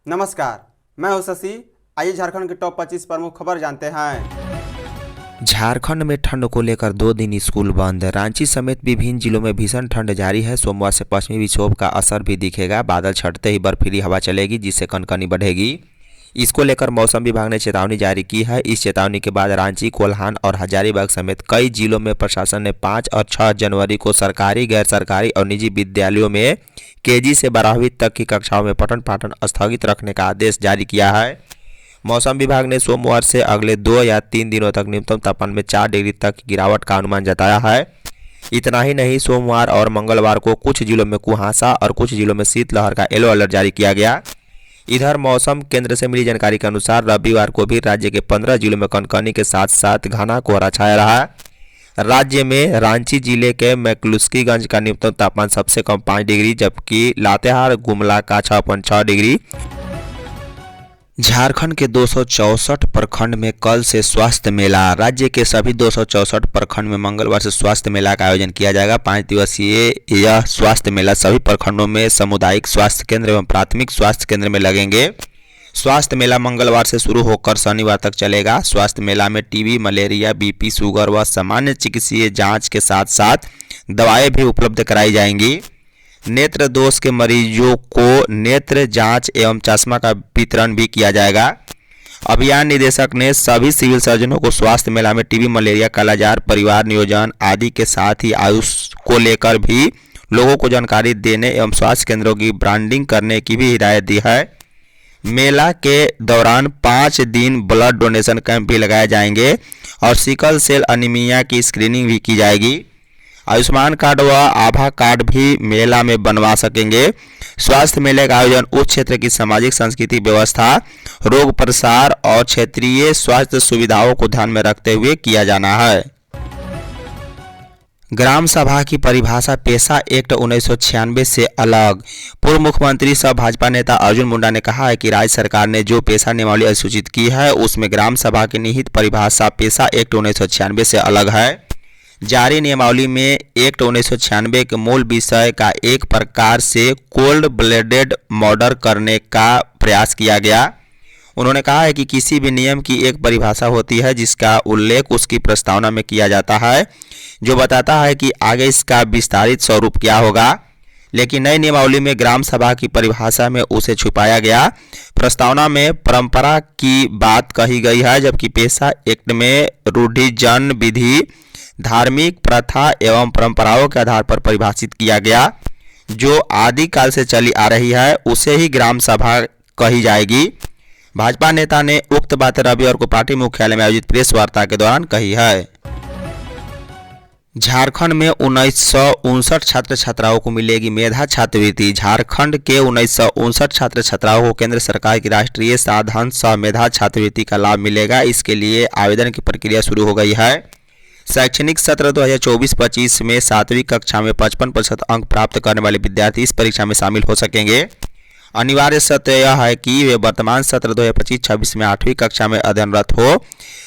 नमस्कार, मैं हूं शशि। आइए झारखंड की टॉप 25 प्रमुख खबर जानते हैं। झारखंड में ठंड को लेकर 2 दिन स्कूल बंद। रांची समेत विभिन्न जिलों में भीषण ठंड जारी है। सोमवार से पश्चिमी विक्षोभ का असर भी दिखेगा। बादल छटते ही बर्फीली हवा चलेगी, जिससे कनकनी बढ़ेगी। इसको लेकर मौसम विभाग ने चेतावनी जारी की है। इस चेतावनी के बाद रांची, कोल्हान और हजारीबाग समेत कई जिलों में प्रशासन ने 5 और 6 जनवरी को सरकारी, गैर सरकारी और निजी विद्यालयों में केजी से 12वीं तक की कक्षाओं में पठन पाठन स्थगित रखने का आदेश जारी किया है। मौसम विभाग ने सोमवार से अगले 2 या 3 दिनों तक न्यूनतम तापमान में 4 डिग्री तक गिरावट का अनुमान जताया है। इतना ही नहीं, सोमवार और मंगलवार को कुछ जिलों में कुहासा और कुछ जिलों में शीतलहर का येलो अलर्ट जारी किया गया। इधर मौसम केंद्र से मिली जानकारी के अनुसार रविवार को भी राज्य के 15 जिलों में कनकनी के साथ साथ घना कोहरा छाया रहा। राज्य में रांची जिले के मैक्लुस्कीगंज का न्यूनतम तापमान सबसे कम 5 डिग्री, जबकि लातेहार गुमला का 6.6 डिग्री। झारखंड के 264 प्रखंड में कल से स्वास्थ्य मेला। राज्य के सभी 264 प्रखंड में मंगलवार से स्वास्थ्य मेला का आयोजन किया जाएगा। 5 दिवसीय यह स्वास्थ्य मेला सभी प्रखंडों में सामुदायिक स्वास्थ्य केंद्र एवं प्राथमिक स्वास्थ्य केंद्र में लगेंगे। स्वास्थ्य मेला मंगलवार से शुरू होकर शनिवार तक चलेगा। स्वास्थ्य मेला में टीबी, मलेरिया, बीपी, शुगर व सामान्य चिकित्सीय जांच के साथ साथ दवाएं भी उपलब्ध कराई जाएंगी। नेत्र दोष के मरीजों को नेत्र जांच एवं चश्मा का वितरण भी किया जाएगा। अभियान निदेशक ने सभी सिविल सर्जनों को स्वास्थ्य मेला में टीबी, मलेरिया, कालाजार, परिवार नियोजन आदि के साथ ही आयुष को लेकर भी लोगों को जानकारी देने एवं स्वास्थ्य केंद्रों की ब्रांडिंग करने की भी हिदायत दी है। मेला के दौरान 5 दिन ब्लड डोनेशन कैंप भी लगाए जाएंगे और सिकल सेल अनीमिया की स्क्रीनिंग भी की जाएगी। आयुष्मान कार्ड व आभा कार्ड भी मेला में बनवा सकेंगे। स्वास्थ्य मेले का आयोजन उस क्षेत्र की सामाजिक सांस्कृतिक व्यवस्था, रोग प्रसार और क्षेत्रीय स्वास्थ्य सुविधाओं को ध्यान में रखते हुए किया जाना है। ग्राम सभा की परिभाषा पेशा एक्ट 1996 से अलग। पूर्व मुख्यमंत्री सह भाजपा नेता अर्जुन मुंडा ने कहा है कि राज्य सरकार ने जो पेशा नियमावली अधिसूचित की है उसमें ग्राम सभा की निहित परिभाषा पेशा एक्ट 1996 से अलग है। जारी नियमावली में एक्ट 1996 के मूल विषय का एक प्रकार से कोल्ड ब्लडेड मर्डर करने का प्रयास किया गया। उन्होंने कहा है कि किसी भी नियम की एक परिभाषा होती है जिसका उल्लेख उसकी प्रस्तावना में किया जाता है, जो बताता है कि आगे इसका विस्तारित स्वरूप क्या होगा। लेकिन नई नियमावली में ग्राम सभा की परिभाषा में उसे छुपाया गया। प्रस्तावना में परंपरा की बात कही गई है, जबकि पेशा एक्ट में रूढ़िजन विधि, धार्मिक प्रथा एवं परंपराओं के आधार पर परिभाषित किया गया। जो आदिकाल से चली आ रही है उसे ही ग्राम सभा कही जाएगी। भाजपा नेता ने उक्त बात रविवार को पार्टी मुख्यालय में आयोजित प्रेस वार्ता के दौरान कही है। झारखंड में 1959 छात्र छात्राओं को मिलेगी मेधा छात्रवृत्ति। झारखंड के 1959 छात्र छात्राओं को केंद्र सरकार की राष्ट्रीय साधन सह मेधा छात्रवृत्ति का लाभ मिलेगा। इसके लिए आवेदन की प्रक्रिया शुरू हो गई है। शैक्षणिक सत्र 2024-25 में 7वीं कक्षा में 55% अंक प्राप्त करने वाले विद्यार्थी इस परीक्षा में शामिल हो सकेंगे। अनिवार्य शर्त यह है कि वे वर्तमान सत्र 2025-26 में 8वीं कक्षा में अध्ययनरत हो।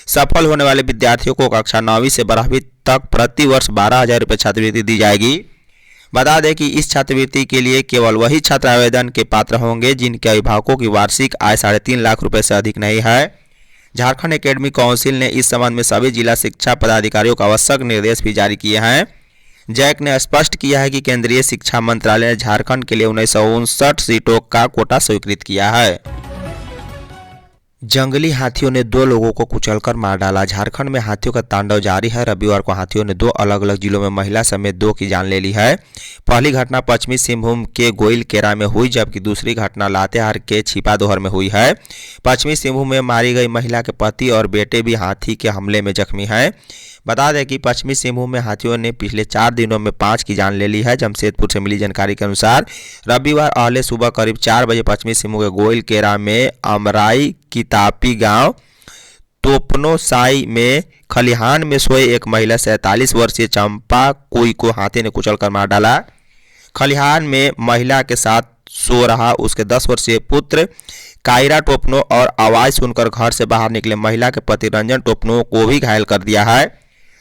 सफल होने वाले विद्यार्थियों को कक्षा 9वीं से 12वीं तक प्रति वर्ष 12,000 रुपये छात्रवृत्ति दी जाएगी। बता दें कि इस छात्रवृत्ति के लिए केवल वही छात्र आवेदन के पात्र होंगे जिनके अभिभावकों की वार्षिक आय 3.5 लाख रुपये से अधिक नहीं है। झारखंड एकेडमिक काउंसिल ने इस संबंध में सभी जिला शिक्षा पदाधिकारियों को आवश्यक निर्देश भी जारी किए हैं। जैक ने स्पष्ट किया है कि केंद्रीय शिक्षा मंत्रालय ने झारखंड के लिए 1959 सीटों का कोटा स्वीकृत किया है। जंगली हाथियों ने 2 लोगों को कुचलकर मार डाला। झारखंड में हाथियों का तांडव जारी है। रविवार को हाथियों ने 2 अलग अलग जिलों में महिला समेत 2 की जान ले ली है। पहली घटना पश्चिमी सिंहभूम के गोइलकेरा में हुई, जबकि दूसरी घटना लातेहार के छिपादोहर में हुई है। पश्चिमी सिंहभूम में मारी गई महिला के पति और बेटे भी हाथी के हमले में जख्मी हैं। बता दें कि पश्चिमी सिंहभूम में हाथियों ने पिछले 4 दिनों में 5 की जान ले ली है। जमशेदपुर से मिली जानकारी के अनुसार रविवार अहले सुबह करीब 4 बजे पश्चिमी सिंहभूम के गोइलकेरा में अमराई कितापी गांव तोपनोसाई में खलिहान में सोए एक महिला 47 वर्षीय चंपा कोई को हाथी ने कुचलकर मार डाला। खलिहान में महिला के साथ सो रहा उसके 10 वर्षीय पुत्र कायरा टोपनो और आवाज सुनकर घर से बाहर निकले महिला के पति रंजन टोपनो को भी घायल कर दिया है।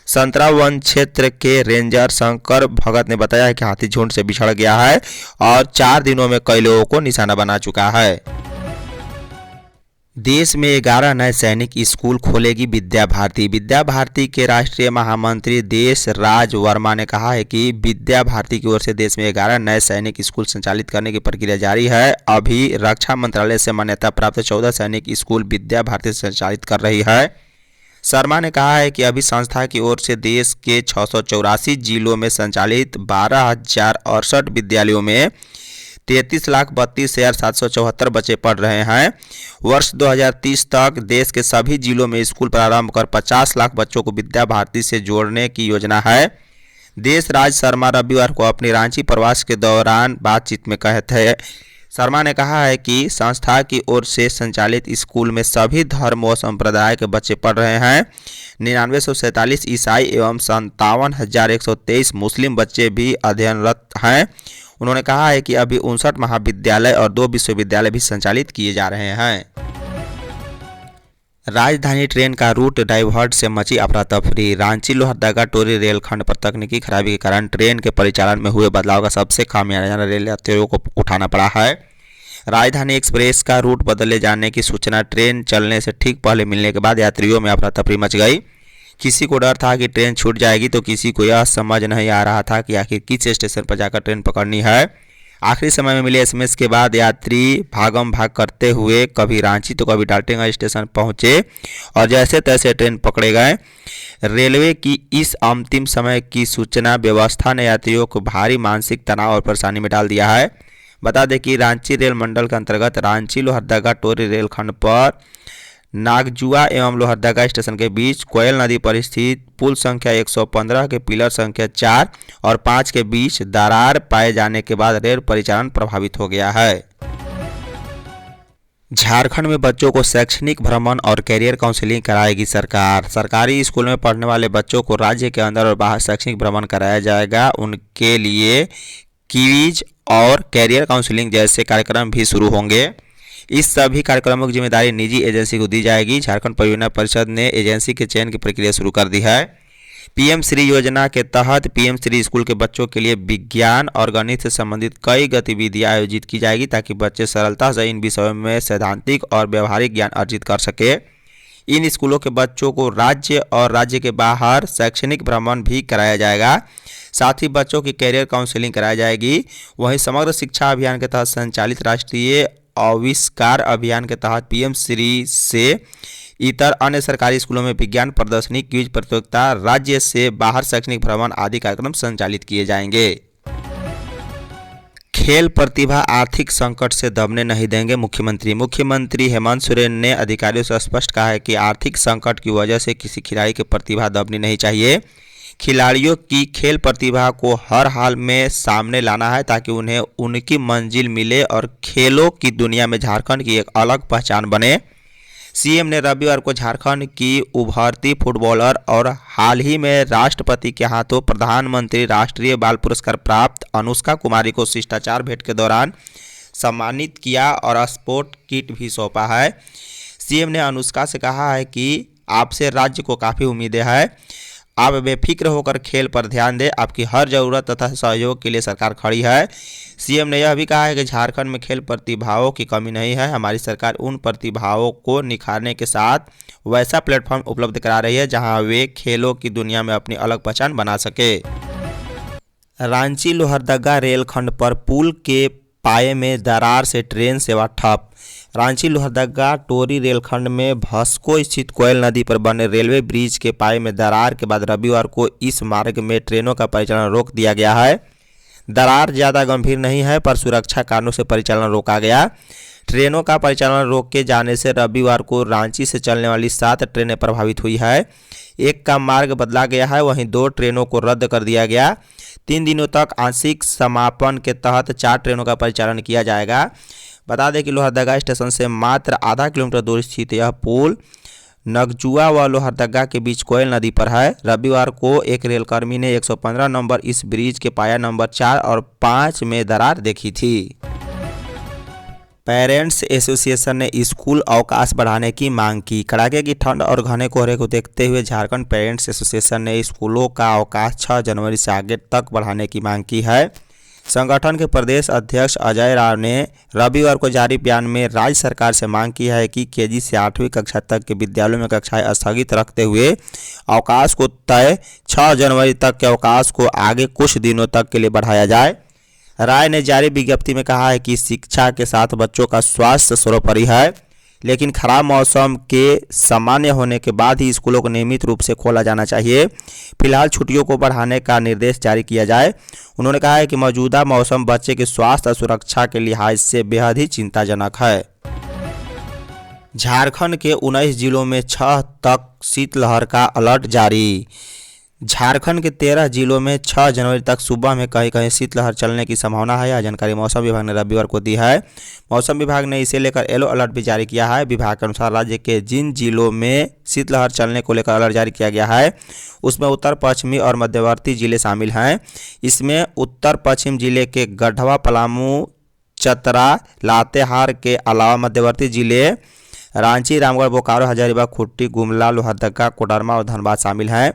संतरा वन क्षेत्र के रेंजर शंकर भगत ने बताया है कि हाथी झुंड से बिछड़ गया है और 4 दिनों में कई लोगों को निशाना बना चुका है। देश में 11 नए सैनिक स्कूल खोलेगी विद्या भारती। विद्या भारती के राष्ट्रीय महामंत्री देश राज वर्मा ने कहा है कि विद्या भारती की ओर से देश में 11 नए सैनिक स्कूल संचालित करने की प्रक्रिया जारी है। अभी रक्षा मंत्रालय से मान्यता प्राप्त 14 सैनिक स्कूल विद्या भारती संचालित कर रही है। शर्मा ने कहा है कि अभी संस्था की ओर से देश के 684 जिलों में संचालित 12,068 विद्यालयों में 33,32,774 बच्चे पढ़ रहे हैं। वर्ष 2030 तक देश के सभी जिलों में स्कूल प्रारंभ कर 50 लाख बच्चों को विद्या भारती से जोड़ने की योजना है। देश राज शर्मा रविवार को अपनी रांची प्रवास के दौरान बातचीत में कहे थे। शर्मा ने कहा है कि संस्था की ओर से संचालित स्कूल में सभी धर्म व संप्रदाय के बच्चे पढ़ रहे हैं। 9947 ईसाई एवं 57,123 मुस्लिम बच्चे भी अध्ययनरत हैं। उन्होंने कहा है कि अभी 59 महाविद्यालय और 2 विश्वविद्यालय भी संचालित किए जा रहे हैं। राजधानी ट्रेन का रूट डाइवर्ट से मची अफरा तफरी। रांची लोहरदगा टोरी रेलखंड पर तकनीकी खराबी के कारण ट्रेन के परिचालन में हुए बदलाव का सबसे खामियाजा रेल यात्रियों को उठाना पड़ा है। राजधानी एक्सप्रेस का रूट बदले जाने की सूचना ट्रेन चलने से ठीक पहले मिलने के बाद यात्रियों में अफरा तफरी मच गई। किसी को डर था कि ट्रेन छूट जाएगी तो किसी को यह समझ नहीं आ रहा था कि आखिर किस स्टेशन पर जाकर ट्रेन पकड़नी है। आखिरी समय में मिले एसएमएस के बाद यात्री भागम भाग करते हुए कभी रांची तो कभी डाल्टनगंज स्टेशन पहुंचे और जैसे तैसे ट्रेन पकड़े गए। रेलवे की इस अंतिम समय की सूचना व्यवस्था ने यात्रियों को भारी मानसिक तनाव और परेशानी में डाल दिया है। बता दें कि रांची रेल मंडल के अंतर्गत रांची लोहरदगा टोरी रेलखंड पर नागजुआ एवं लोहरदगा स्टेशन के बीच कोयल नदी पर स्थित पुल संख्या 115 के पिलर संख्या 4 और 5 के बीच दरार पाए जाने के बाद रेल परिचालन प्रभावित हो गया है। झारखंड में बच्चों को शैक्षणिक भ्रमण और कैरियर काउंसलिंग कराएगी सरकार। सरकारी स्कूल में पढ़ने वाले बच्चों को राज्य के अंदर और बाहर शैक्षणिक भ्रमण कराया जाएगा। उनके लिए क्विज और कैरियर काउंसलिंग जैसे कार्यक्रम भी शुरू होंगे। इस सभी कार्यक्रमों की जिम्मेदारी निजी एजेंसी को दी जाएगी। झारखंड परियोजना परिषद ने एजेंसी के चयन की प्रक्रिया शुरू कर दी है। पीएम श्री योजना के तहत पीएम श्री स्कूल के बच्चों के लिए विज्ञान और गणित से संबंधित कई गतिविधियां आयोजित की जाएगी ताकि बच्चे सरलता से इन विषयों में सैद्धांतिक और व्यवहारिक ज्ञान अर्जित कर सके। इन स्कूलों के बच्चों को राज्य और राज्य के बाहर शैक्षणिक भ्रमण भी कराया जाएगा। साथ ही बच्चों की कैरियर काउंसलिंग कराई जाएगी। वहीं समग्र शिक्षा अभियान के तहत संचालित राष्ट्रीय आविष्कार अभियान के तहत पीएम श्री से इतर अन्य सरकारी स्कूलों में विज्ञान प्रदर्शनी, क्विज प्रतियोगिता, राज्य से बाहर शैक्षणिक भ्रमण आदि कार्यक्रम संचालित किए जाएंगे। खेल प्रतिभा आर्थिक संकट से दबने नहीं देंगे मुख्यमंत्री हेमंत सोरेन ने अधिकारियों से स्पष्ट कहा है कि आर्थिक संकट की वजह से किसी खिलाड़ी की प्रतिभा दबनी नहीं चाहिए। खिलाड़ियों की खेल प्रतिभा को हर हाल में सामने लाना है ताकि उन्हें उनकी मंजिल मिले और खेलों की दुनिया में झारखंड की एक अलग पहचान बने। सीएम ने रविवार को झारखंड की उभरती फुटबॉलर और हाल ही में राष्ट्रपति के हाथों प्रधानमंत्री राष्ट्रीय बाल पुरस्कार प्राप्त अनुष्का कुमारी को शिष्टाचार भेंट के दौरान सम्मानित किया और स्पोर्ट किट भी सौंपा है। सीएम ने अनुष्का से कहा है कि आपसे राज्य को काफ़ी उम्मीदें हैं। आप बेफिक्र होकर खेल पर ध्यान दें। आपकी हर जरूरत तथा सहयोग के लिए सरकार खड़ी है। सीएम ने यह भी कहा है कि झारखंड में खेल प्रतिभाओं की कमी नहीं है। हमारी सरकार उन प्रतिभाओं को निखारने के साथ वैसा प्लेटफॉर्म उपलब्ध करा रही है जहां वे खेलों की दुनिया में अपनी अलग पहचान बना सके। रांची लोहरदगा रेलखंड पर पुल के पाए में दरार से ट्रेन सेवा ठप। रांची लोहरदगा टोरी रेलखंड में भस्को स्थित कोयल नदी पर बने रेलवे ब्रिज के पाए में दरार के बाद रविवार को इस मार्ग में ट्रेनों का परिचालन रोक दिया गया है। दरार ज़्यादा गंभीर नहीं है पर सुरक्षा कारणों से परिचालन रोका गया। ट्रेनों का परिचालन रोके जाने से रविवार को रांची से चलने वाली 7 ट्रेनें प्रभावित हुई है। एक का मार्ग बदला गया है, वहीं 2 ट्रेनों को रद्द कर दिया गया। 3 दिनों तक आंशिक समापन के तहत 4 ट्रेनों का परिचालन किया जाएगा। बता दें कि लोहरदगा स्टेशन से मात्र आधा किलोमीटर दूर स्थित यह पुल नगजुआ व लोहरदगा के बीच कोयल नदी पर है। रविवार को एक रेलकर्मी ने 115 नंबर इस ब्रिज के पाया नंबर 4 और 5 में दरार देखी थी। पेरेंट्स एसोसिएशन ने स्कूल अवकाश बढ़ाने की मांग की। कड़ाके की ठंड और घने कोहरे को देखते हुए झारखंड पेरेंट्स एसोसिएशन ने स्कूलों का अवकाश 6 जनवरी से आगे तक बढ़ाने की मांग की है। संगठन के प्रदेश अध्यक्ष अजय राव ने रविवार को जारी बयान में राज्य सरकार से मांग की है कि केजी से 8वीं कक्षा तक के विद्यालयों में कक्षाएं स्थगित रखते हुए अवकाश को तय 6 जनवरी तक के अवकाश को आगे कुछ दिनों तक के लिए बढ़ाया जाए। राय ने जारी विज्ञप्ति में कहा है कि शिक्षा के साथ बच्चों का स्वास्थ्य सर्वोपरि है, लेकिन खराब मौसम के सामान्य होने के बाद ही स्कूलों को नियमित रूप से खोला जाना चाहिए। फिलहाल छुट्टियों को बढ़ाने का निर्देश जारी किया जाए। उन्होंने कहा है कि मौजूदा मौसम बच्चे के स्वास्थ्य और सुरक्षा के लिहाज से बेहद ही चिंताजनक है। झारखंड के 19 जिलों में 6 तक शीतलहर का अलर्ट जारी। झारखंड के 13 जिलों में 6 जनवरी तक सुबह में कहीं कहीं शीतलहर चलने की संभावना है। यह जानकारी मौसम विभाग ने रविवार को दी है। मौसम विभाग ने इसे लेकर येलो अलर्ट भी जारी किया है। विभाग के अनुसार राज्य के जिन जिलों में शीतलहर चलने को लेकर अलर्ट जारी किया गया है उसमें उत्तर पश्चिमी और मध्यवर्ती जिले शामिल हैं। इसमें उत्तर पश्चिम जिले के गढ़वा, पलामू, चतरा, लातेहार के अलावा मध्यवर्ती जिले रांची, रामगढ़, बोकारो, हजारीबाग, खूंटी, गुमला, लोहरदगा, कोडरमा और धनबाद शामिल हैं।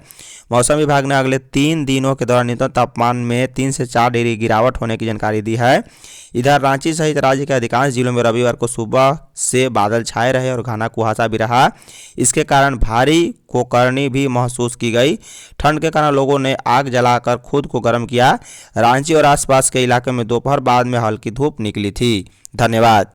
मौसम विभाग ने अगले 3 दिनों के दौरान न्यूनतम तापमान में 3 से 4 डिग्री गिरावट होने की जानकारी दी है। इधर रांची सहित राज्य के अधिकांश जिलों में रविवार को सुबह से बादल छाए रहे और घना कुहासा भी रहा। इसके कारण भारी कोकरनी भी महसूस की गई। ठंड के कारण लोगों ने आग जलाकर खुद को गर्म किया। रांची और आसपास के इलाके में दोपहर बाद में हल्की धूप निकली थी। धन्यवाद।